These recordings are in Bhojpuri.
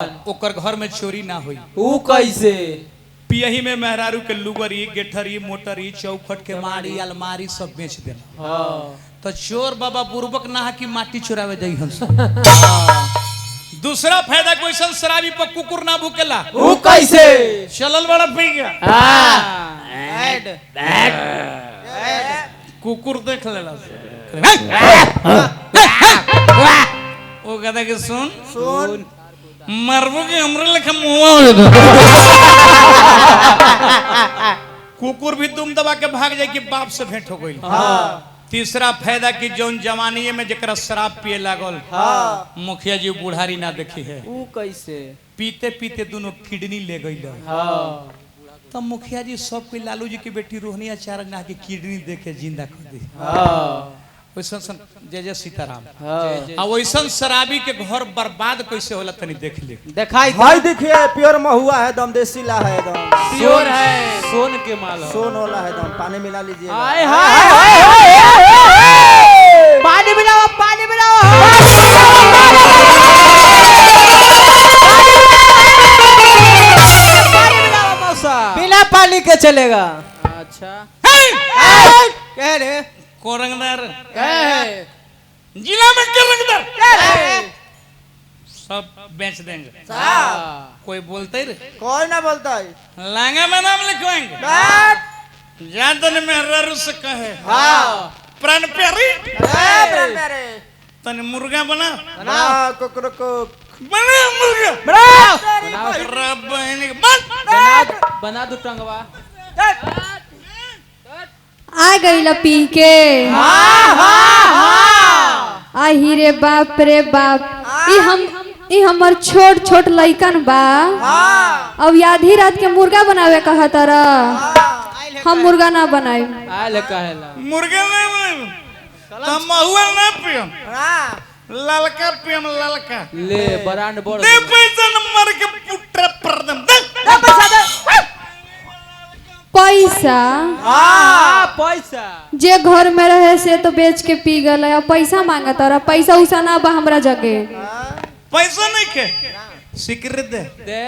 ओकर घर में चोरी ना हुई। ऊ कैसे? पियही में मेहरारू के लुगरी, गेठरी, मोटरी, चौखट के मारी, अलमारी सब बेच देना। हाँ। तो चोर बाबा बुर्बक ना कि माटी चुरावे जाई हंस। दूसरा फायदा कोई सन शराबी पर कुकुर ना भूकेला। ऊ कैसे? चलल बड़ा पी गया। कुकुर देख लेला वो कहता कि सुन सुन मरबो के हमरे लेखा मुआ हो जाता। कुकुर भी तुम दबा के भाग जाए कि बाप से भेंट हो गई। तीसरा फायदा कि जौन जवानी में जरा शराब पिए लागल, मुखिया जी बुढ़ारी ना देखी है। ऊ कैसे? पीते पीते दोनों किडनी ले गई। तब मुखिया जी सब कोई लालू जी की बेटी रोहनी आचार्य ना की किडनी देखे जिंदा कर दी। वैसन जय जय सीताराम। वैसन शराबी के घर बर्बाद कैसे होला तनी देख ले। दिखाई भाई देखिए प्योर महुआ है एकदम, देसी ला है एकदम, प्योर है, सोन के माल है, सोन वाला है एकदम। पानी मिला लीजिए। हाय हाय पानी मिलाओ, पानी मिलाओ। बिना पानी के चलेगा। अच्छा कह रहे को रंगदार है जिला में के रंगदार सब बेच देंगे। कोई बोलते रे कोई ना बोलता है। लांगा में नाम लिखवाएंगे। जान मेहरारू से कहे प्राण प्यारी तने मुर्गा बना कुकुर को बना मुर्गा बना दो टंगवा। आ गई पी के। आही रे बाप रे बाप। ई हमर छोट छोट लइकन बा। अब आधी रात के मुर्गा बनावे कहा तारा। हम मुर्गा ना बनाए। आले कहेला मुर्गा ना बनाए तो महुआ ना पियम, ललका पियम ललका। ले बरांड बोल दे पैसा नंबर के पुट्रा परदम दे पैसा। पैसा जे घर में रहे से तो बेच के पी गए। अब पैसा मांगा तारा। पैसा उसा ना बा हमरा जगे। पैसा नहीं के सिकरी दे दे।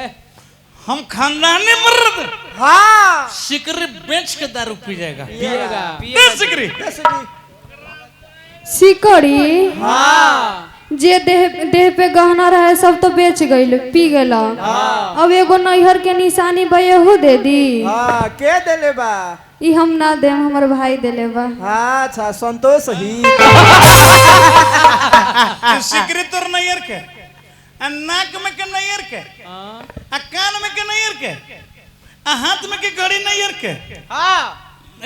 हम खानदानी मर्द सिकरी बेच के दारू पी जाएगा। पिएगा दे सिकरी। सिकड़ी जे देह पे गहना रहे सब तो बेच गई पी गला। अब एगो नैहर के निशानी बयहू दे दी। के देले बा? ई हम ना दे, हमर भाई देले बा। अच्छा संतोष ही। सिकरी तोर नैयर के नाक में के नैयर के कान में के नैयर के हाथ में के घड़ी नैयर के।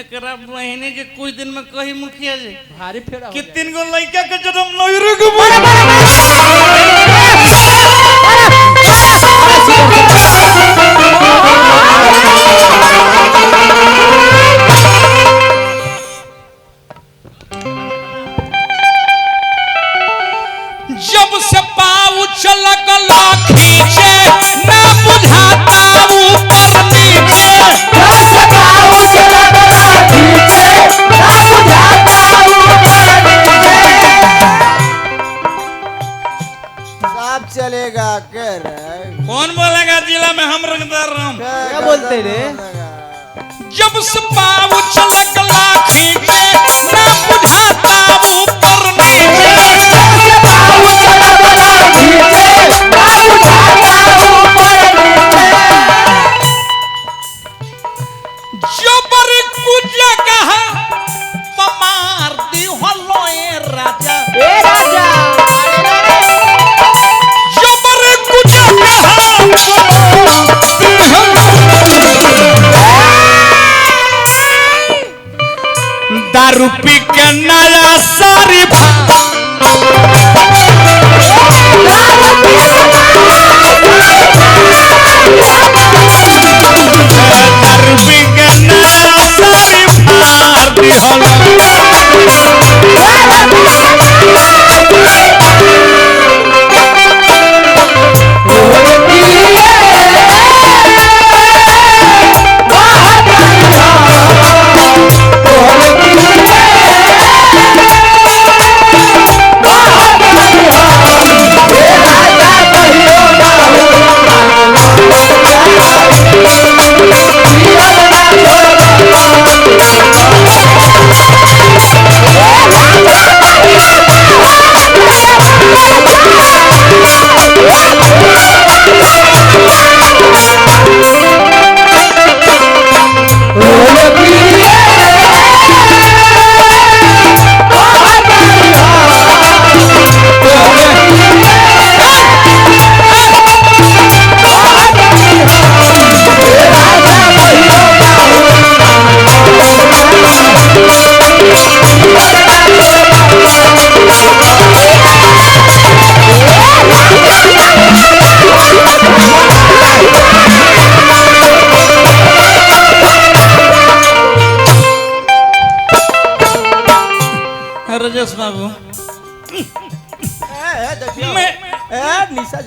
एकरा बहिनी के कुछ दिन में कही मुखिया जी भारी फेरा कि 3 गो लड़का के जन्म नैयर के जब से पाऊ चलक खींचे ना बुझाता ऊपर नीचे। जब से पाऊ चलक खींचे ना बुझाता ऊपर नीचे। सब चलेगा कर। कौन बोलेगा जिला में हम रंगदार राम? क्या बोलते रे? जब से पाऊ चलक खींचे ना बुझाता ऊपर नीचे। जबर कुछ कहा मार दी हलो ए राजा। जबर कुछ दारू पी के नया सारी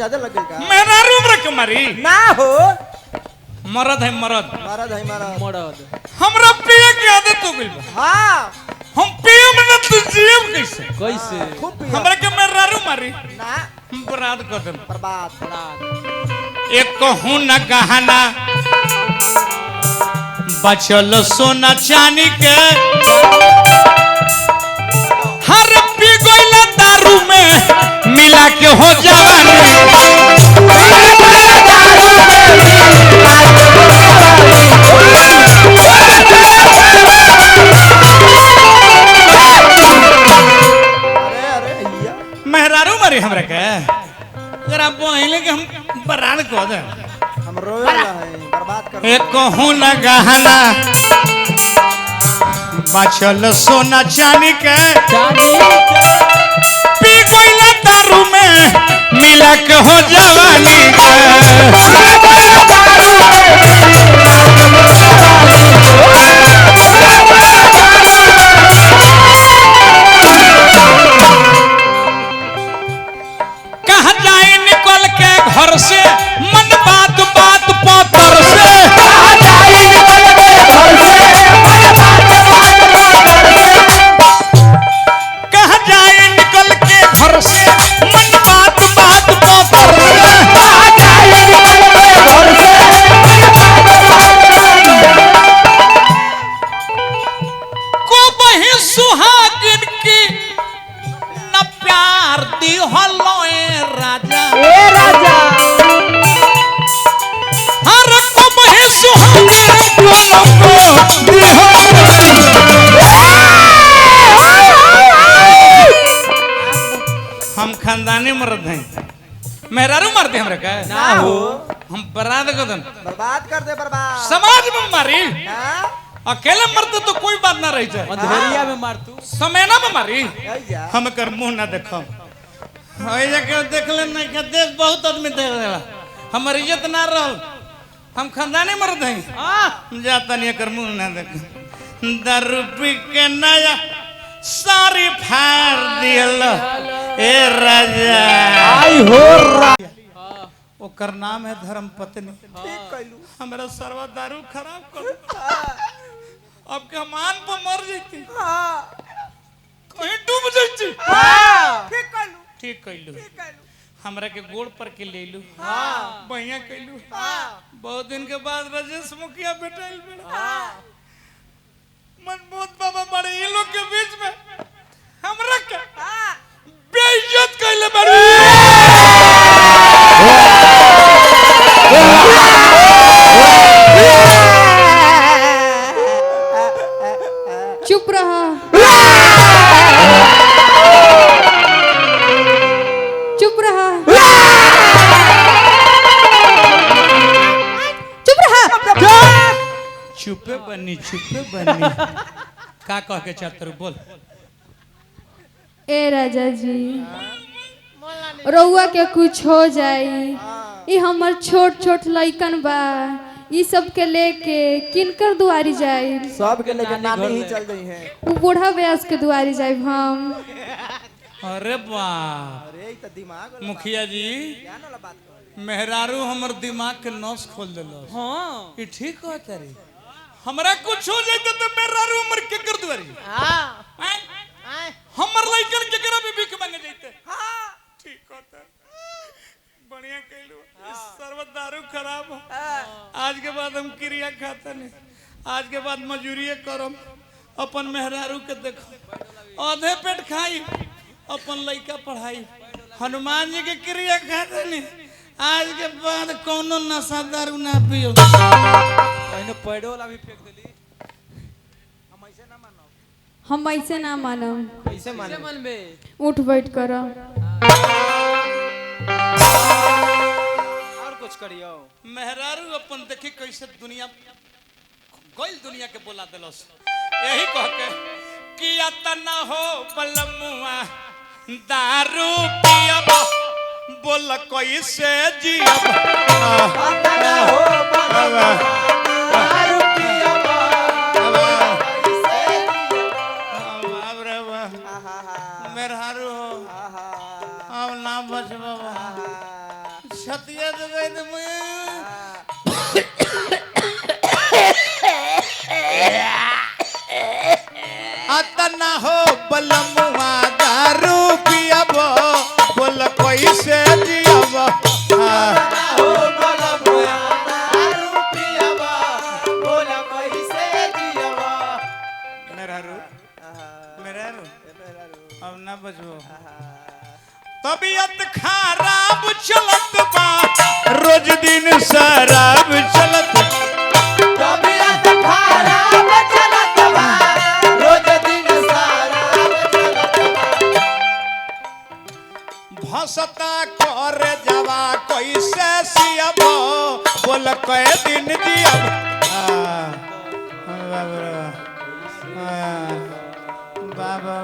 ज्यादा लग गई का मेरा रूम रख मारी ना हो मरद है मरद मरद है मरद मरद हमरा पिए के आदत हो गइल बा हाँ हम पिए में ना तू जियम कैसे कैसे खूब पिया हमरा के मेरा रूम मारी ना हम बराद कर देम बर्बाद एक कहूं न गहना बचल सोना चांदी के हर पी गइला दारू में मिला के हो जवानी अरे अरे भैया मेहरारू मारी हमरा के अगर आप पहले के हम बराद कर दे हम रोए है बर्बाद कर एक कहूं न गहना बचल सोना चांदी के पी गइला दारू में मिला के हो जवानी कहाँ जाए निकल के घर से मन बात बात पतर से कहाँ जाए निकल के घर से मन बात बात पतर को बही सुहागिन की न प्यार दी हलोए राजा ए राजा हर को बही सुहागिन को दी हम खानदानी मर्द हैं मेहरारू मारते हमरा का ना हो हम बराद कदम बर्बाद कर दे बर्बाद समाज में मारी हाँ अकेले मरते तो कोई बात ना रही जाए अंधेरिया में मार तू समयना में मारी भैया हम कर मुंह ना देखम होय जाके देख ले नहीं के देख बहुत आदमी देख लेला हमर इज्जत ना रहल हम खानदानी मर्द हैं जाता नहीं कर मुंह ना देख दारू पी के नया सारी फाड़ दियल ए राजा आई हो ओकर नाम है धर्म पत्नी ठीक कहलू हमारा सरवा दारू खराब कर अब के मान पर मर जैती हाँ कहीं डूब जैती ठीक कहलू ठीक कैलू ठीक कहलू हमरा के गोड़ पर के ले लू बढ़िया कैलू बहुत दिन के बाद राजेश मुखिया बेटाइल बेड़ा मनमोहन बाबा बड़े ये लोग के बीच में हमरा के बेइज्जत कैले बड़ी चुप रहा चुप रहा चुप रहा चुपे बनी का कह के चाहत बोल ए राजा जी रउआ के कुछ हो जाई ई हमर छोट छोट लइकन बा ई सब के लेके किनकर दुआरी जाई सब के लेके नानी ही चल गई है उ बूढ़ा व्यास के दुआरी जाई हम अरे बाप अरे तो दिमाग वाला मुखिया जी ज्ञान वाला बात कर मेहरारू हमर दिमाग के नस खोल देलो हां ये ठीक हो तारी हमरा कुछ हो जाए तो मेहरारू हमर के कर दुआरी हमर लइकन के करा भी भीख मांगे जाते ठीक होता बढ़िया कहलू सर्व दारू खराब हो आज के बाद हम क्रिया खाता नहीं आज के बाद मजूरी करम अपन मेहरारू के देखो आधे पेट खाई अपन लइका पढ़ाई हनुमान जी के क्रिया खाता नहीं आज के बाद कोनो नशा दारू ना पियो कहने पैडो वाला भी फेंक देली हम ऐसे ना मानम कैसे माने मन में उठ बैठ कर और कुछ करियो मेहरारू अपन देखी कैसे दुनिया गइल दुनिया के बोला देलस यही कह के कि अतना हो बलमुआ दारू पियब बोल कैसे जियब ना हो बाबा दारू पियब अब रे मेहरारू हो अब ना बच बाबा कतना हो बलमुआ दारू पियब बोल कैसे जियब हो बलमुआ दारू पियबा बोल कैसे जियबा मेरा रू अब ना बजबो तबीयत खराब चलत बा रोज दिन शराब चलत तबीयत खराब चलत बा रोज दिन शराब चलत बा भसता कर जवा कैसे सियब बोल कै दिन जियब बाबा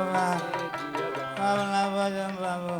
बाबू